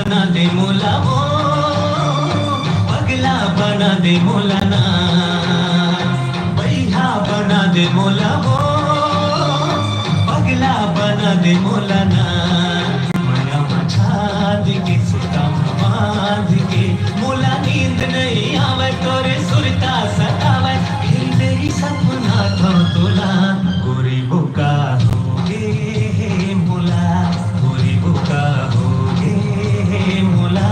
बना दे मोला वो, पगला बना दे मोला ना, बैहा बना दे मोला वो, पगला बना दे मोला ना। माया मछाद के सुता बांध के, मोला नींद नहीं आवे तोरे सुरता सतावे, फिर मेरी सपना था तोला गोरी बुका होगे मोला, गोरी बुका होगे मोला,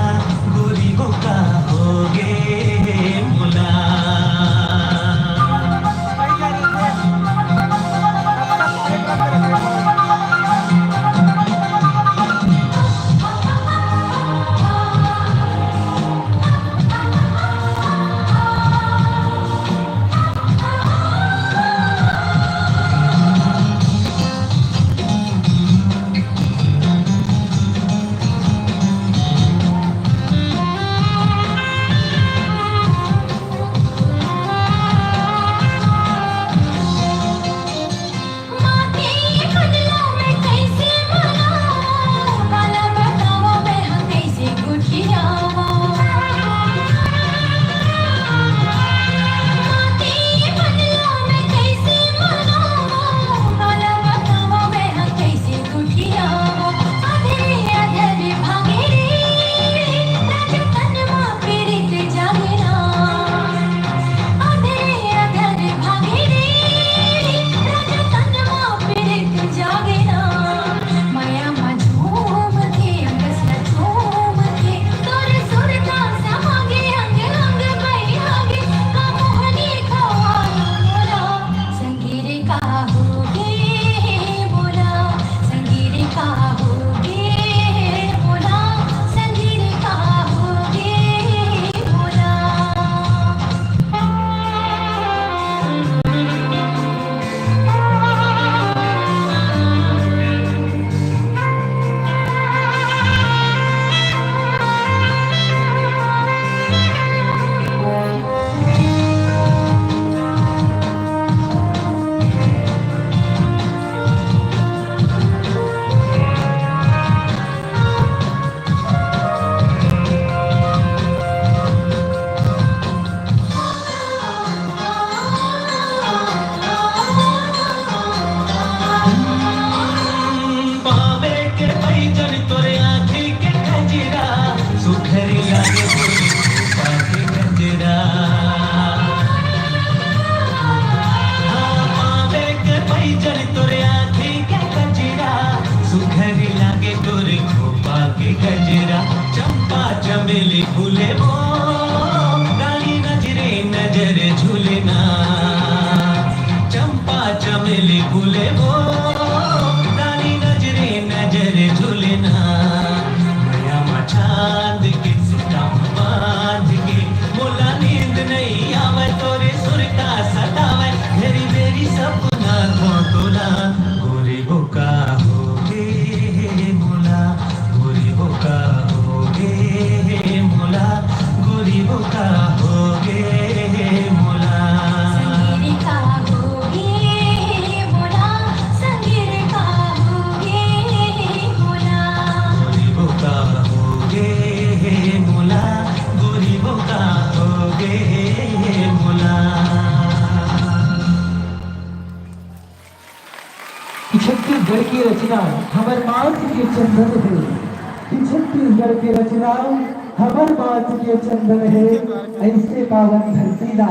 गोरी बुका होगे मोला। गजरा चंपा चमेली फूले वो, डाली नजरे नजर झूले ना, चंपा चमेली फूले वो, डाली नजरे नजर झूले ना। माया मचांद के सुता बांध के, मोला नींद नहीं आवे तोरे सुरता सतावे, मेरी मेरी सपना को तोला गोरी बुका होगे मोला, गोरी बुका होगे मोला, गोरी बुका होगे मोला। संगीत का होगे मोला, संगीत का होगे मोला, गोरी बुका होगे मोला, गोरी बुका होगे मोला। छत्तीसगढ़ की रचना हमर मात के चंदन है, छत्तीसगढ़ की रचना हमर मात के चंदन है, ऐसे पावन धरती ना